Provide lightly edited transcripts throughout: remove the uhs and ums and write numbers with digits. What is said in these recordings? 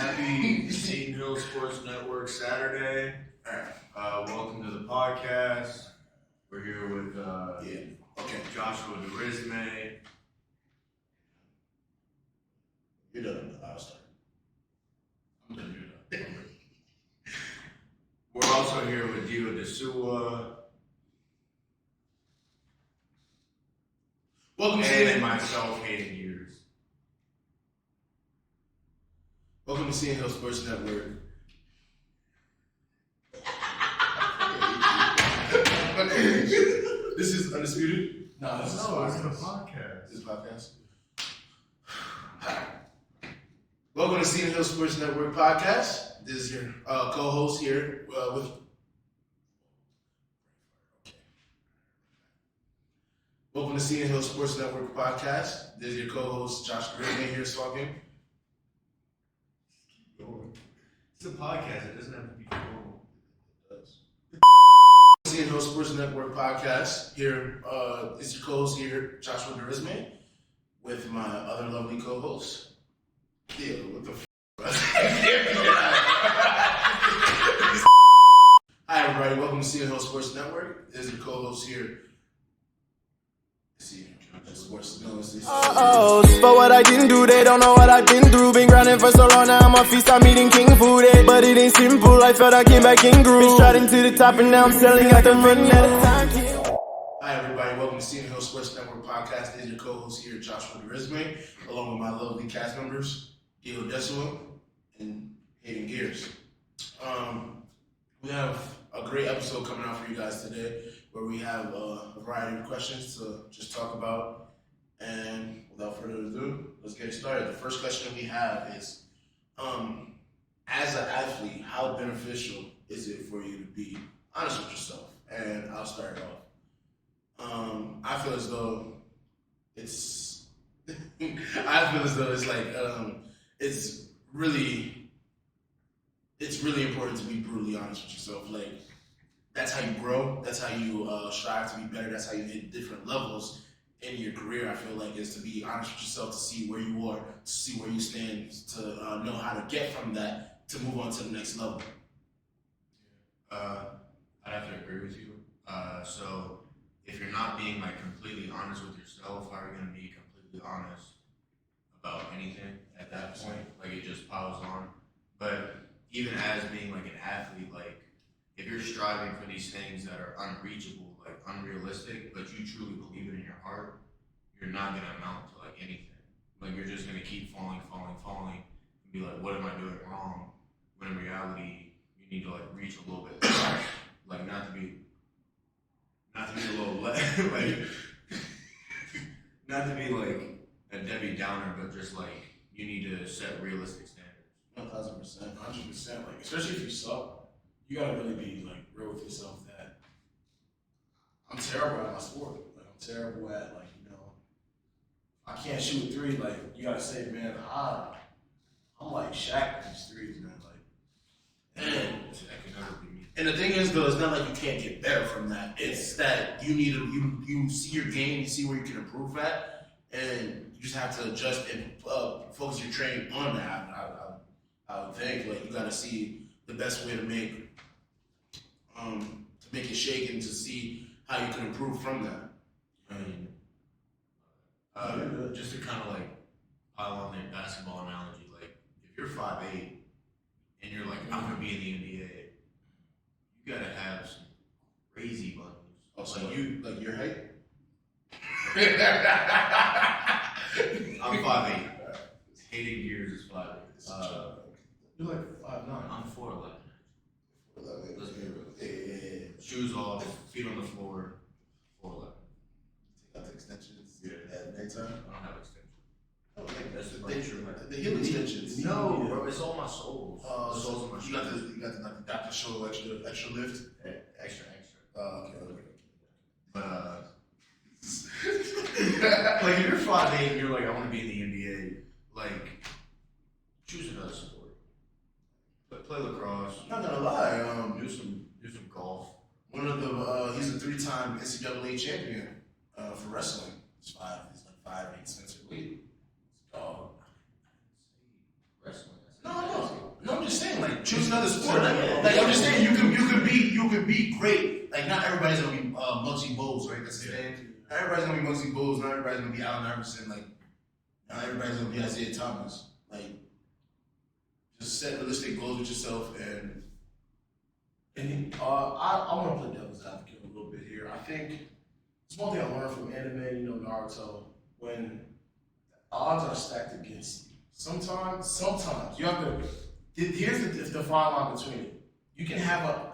Happy Seton Hill Sports Network Saturday. Welcome to the podcast. We're here with Joshua Durisme. You're done. I'll start. I'm done. You're done. We're also here with Dio Desua. Welcome to and myself, Hayden Years. Welcome to Seton Hill Sports Network. This is Undisputed? No, this is a podcast. This is a podcast. Welcome to Seton Hill Sports Network podcast. This is your co-host here with... Welcome to Seton Hill Sports Network podcast. This is your co-host Josh Durisme here talking. It's a podcast. It doesn't have to be formal. It does. Seton Hill Sports Network podcast. Here is your co-host here, Joshua Durisme, with my other lovely co-host. Yeah, what the Hi everybody, welcome to Seton Hill Sports Network. This is your co-host here. But what I didn't do, they don't know what I've been through. Been grinding for so long, now I'm on feast, I'm eating king food. But it ain't simple, I felt I came back in groove. Been strutting to the top and now I'm selling out the running at a time. Hi everybody, welcome to Seton Hill Sports Network podcast. This is your co-host here, Joshua Durisme, along with my lovely cast members, Dio Desua and Hayden Gears. We have a great episode coming out for you guys today, where we have a variety of questions to just talk about. And without further ado, let's get started. The first question we have is, as an athlete, how beneficial is it for you to be honest with yourself? And I'll start off. I feel as though it's like it's really important to be brutally honest with yourself. Like, that's how you grow. That's how you strive to be better. That's how you hit different levels in your career. I feel like is to be honest with yourself, to see where you are, to see where you stand, to know how to get from that to move on to the next level. I'd have to agree with you. So if you're not being like completely honest with yourself, how are you going to be completely honest about anything at that point? Like, it just piles on. But even as being like an athlete, like, if you're striving for these things that are unreachable, like unrealistic, but you truly believe it in your heart, you're not going to amount to like anything. Like, you're just going to keep falling, and be like, what am I doing wrong? When in reality, you need to like reach a little bit, like not to be a little like, not to be like a Debbie Downer, but just like you need to set realistic standards. 1,000%, 100%. Like, especially if you suck, you gotta really be like real with yourself that I'm terrible at my sport. Like, I'm terrible at, like, you know, I can't shoot a three. Like, you gotta say, man, I'm like Shaq with these threes, man. Like, and the thing is, though, it's not like you can't get better from that. It's that you need to you see your game, you see where you can improve at, and you just have to adjust and focus your training on that. I would think, like, you gotta see the best way to make it shake and to see how you can improve from that. Just to kind of like pile on the basketball analogy, like if you're 5'8" and you're like, I'm gonna be in the NBA, you gotta have some crazy bundles. Oh, so like your height? I'm 5'8". Hayden Gears is 5'8". You're like 5'9". I'm 4'11". Let's be real. Yeah. Shoes off, feet on the floor, 4'11". Take out the extensions at nighttime? I don't have extensions. Oh, like That's the picture, man. the heel extensions. No, bro, it's all my soles. The soles of my shoes. You got the like, Dr. Show extra lift? Extra. Okay. But like, if you're 5'8" and you're like, I want to be in the NBA, like, choose another sport. Play lacrosse. I'm not gonna lie. Do some golf. One of the he's a 3-time NCAA champion for wrestling. He's like 5'8" Spencer Lee. Dog. Wrestling. No. choose another sport. Like I'm just saying, you could be great. Like not everybody's gonna be Muggsy Bogues, right? That's his name. Not everybody's gonna be Muggsy Bogues. Not everybody's gonna be Allen Iverson. Like not everybody's gonna be Isaiah Thomas. Like just set realistic goals with yourself and I want to play devil's advocate a little bit here. I think it's one thing I learned from anime, Naruto, when odds are stacked against you. Sometimes you have to. Here's the fine line between it. You can have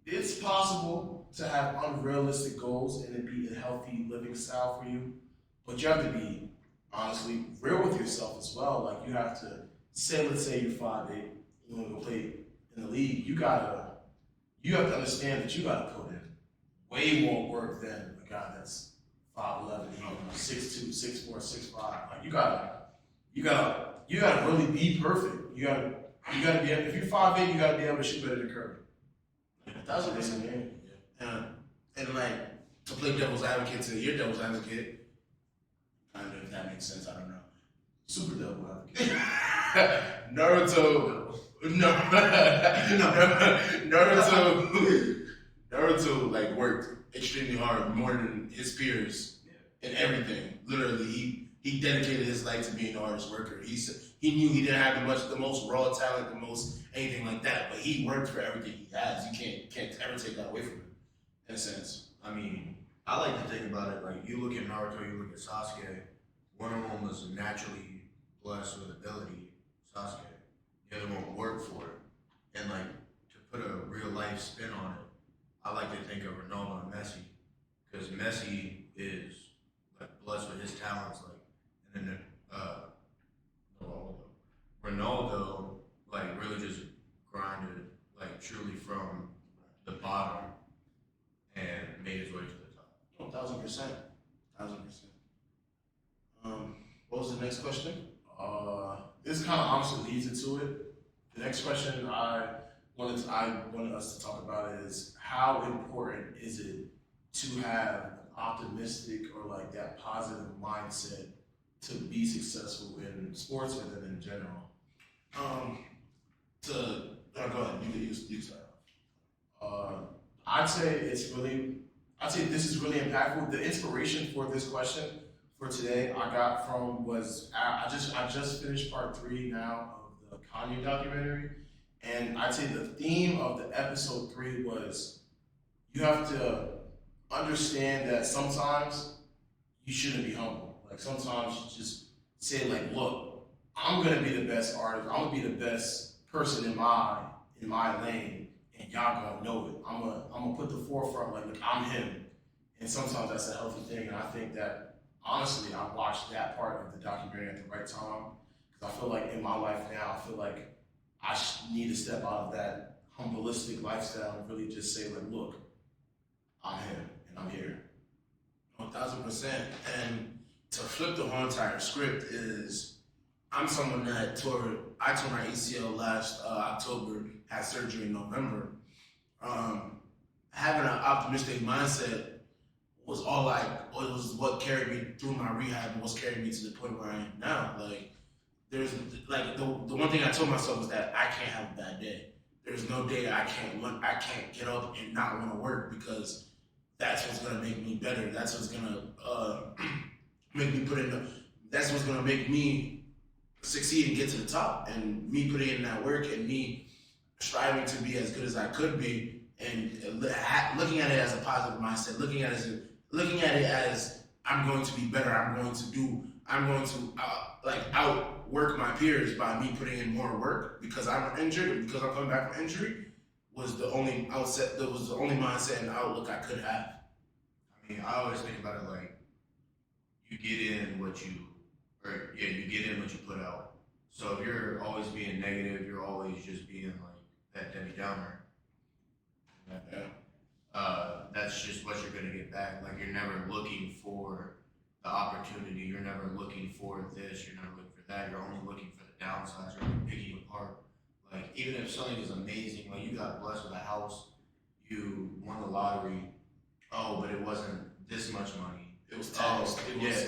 it's possible to have unrealistic goals and it be a healthy living style for you, but you have to be honestly real with yourself as well. Like you have to let's say you're 5'8", you want to go play in the league. You have to understand that you got to put in way more work than a guy that's 5'11", 6'2", 6'4", 6'5". Like you gotta really be perfect. You gotta be able, if you're 5'8", you gotta be able to shoot better than Curry. That's what they're saying. And like to play devil's advocate to your devil's advocate, kind of if that makes sense, I don't know. Super devil advocate. Naruto like worked extremely hard, more than his peers in everything. Literally, he dedicated his life to being the hardest worker. He knew he didn't have the most raw talent, the most anything like that, but he worked for everything he has. You can't ever take that away from him, in a sense. I mean, I like to think about it like you look at Naruto, you look at Sasuke. One of them was naturally blessed with ability, Sasuke. The other one worked for it. And like to put a real life spin on it, I like to think of Ronaldo and Messi, because Messi is like blessed with his talents, like, and then Ronaldo like really just grinded like truly from the bottom and made his way to the top. 1,000%. What was the next question? This kind of honestly leads into it. The next question I wanted us to talk about is how important is it to have an optimistic or like that positive mindset to be successful in sports and then in general? Go ahead. You start off. I'd say this is really impactful. The inspiration for this question for today I got from was I just finished part 3 now of the Kanye documentary, and I'd say the theme of the episode 3 was you have to understand that sometimes you shouldn't be humble. Like sometimes you just say like, look, I'm gonna be the best artist. I'm gonna be the best person in my lane, and y'all gonna know it. I'm gonna put the forefront like, look, I'm him. And sometimes that's a healthy thing, and I think that honestly, I watched that part of the documentary at the right time, because I feel like in my life now, I feel like I need to step out of that humbleistic lifestyle and really just say like, look, I'm him and I'm here. 1,000%. And to flip the whole entire script is, I'm someone that I tore my ACL last October, had surgery in November. Having an optimistic mindset was it was what carried me through my rehab and what's carried me to the point where I am now. Like, there's like the one thing I told myself is that I can't have a bad day. There's no day I can't get up and not want to work, because that's what's gonna make me better. That's what's gonna make me that's what's gonna make me succeed and get to the top. And me putting in that work and me striving to be as good as I could be, and looking at it as a positive mindset, looking at it as I'm going to be better. I'm going to outwork my peers by me putting in more work, because I'm injured and because I'm coming back from injury, was the only mindset and outlook I could have. I mean, I always think about it like you get in what you put out. So if you're always being negative, you're always just being like that Debbie Downer. That's just what you're gonna get back. Like, you're never looking for the opportunity. You're never looking for this. You're never looking for that. You're only looking for the downsides. You're only picking apart. Like, even if something is amazing, like you got blessed with a house, you won the lottery. Oh, but it wasn't this much money. It was taxed. It was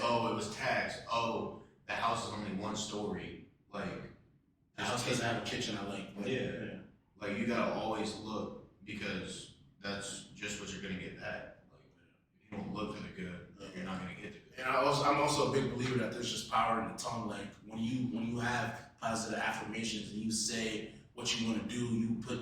taxed. Oh, the house is only 1 story. Like, the house doesn't have a kitchen. Like, you gotta always look, because that's just what you're gonna get back. Like, if you don't look for the good, you're not gonna get the good. And I'm also a big believer that there's just power in the tongue. Like when you have positive affirmations and you say what you want to do, you put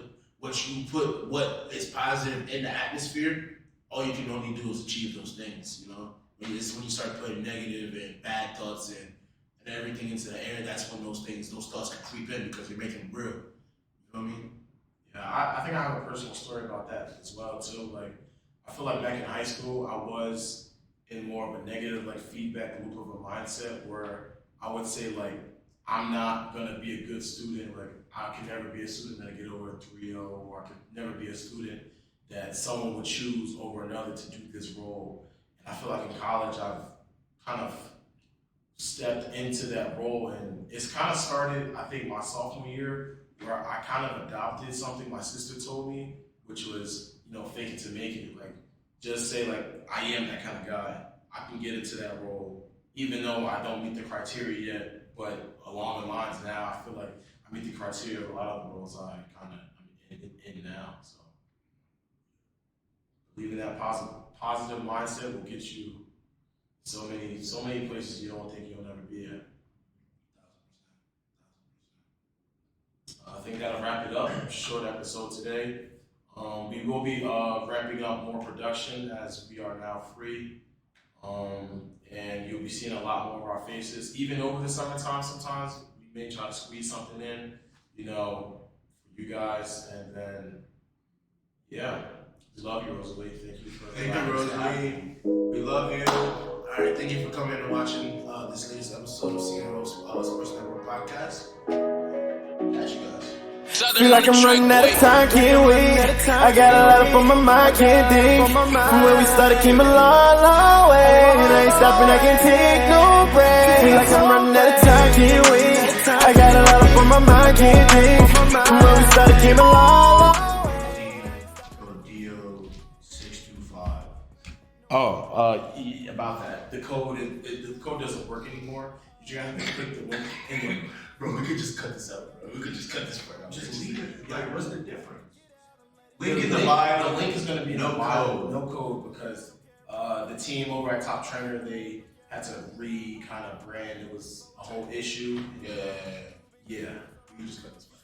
what is positive in the atmosphere. All you can only do is achieve those things. You know, when you start putting negative and bad thoughts and everything into the air, that's when those thoughts can creep in because they make them real. You know what I mean? Yeah, I think I have a personal story about that as well too. Like, I feel like back in high school, I was in more of a negative like feedback loop of a mindset where I would say like, I'm not gonna be a good student. Like, I can never be a student that get over a 3.0, or I could never be a student that someone would choose over another to do this role. And I feel like in college, I've kind of stepped into that role, and it's kind of started, I think, my sophomore year, where I kind of adopted something my sister told me, which was, fake it to make it. Like, just say like, I am that kind of guy. I can get into that role, even though I don't meet the criteria yet. But along the lines now, I feel like I meet the criteria of a lot of the roles I'm in now. So, believing that positive mindset will get you so many places you don't think you'll never be at. I think that'll wrap it up. Short episode today. We will be ramping up more production as we are now free. And you'll be seeing a lot more of our faces. Even over the summertime sometimes, we may try to squeeze something in, for you guys. And then, yeah, we love you, Rosalie. Thank you for Thank you, Rosalie. We love you. All right, thank you for coming and watching this latest episode of Seton Hill Sports Network Podcast. Catch you guys. Feel like I'm running out of time, can't wait. I got a lot up on my mind, can't think. From where we started, came a long, long way. And I ain't stopping, I can't take no break. Feel like I'm running out of time, can't wait. I got a lot up on my mind, can't think. From where we started, came a long, long way. Dio 625. About that. The code doesn't work anymore. You gotta click the link in there. Bro, we could just cut this out, bro. We could just cut this part out. Just leave it. Like, what's the difference? Link in the bio. The link is gonna be no code. No code, because the team over at Top Trainer, they had to kind of brand. It was a whole issue. Yeah. Yeah. We can just cut this part.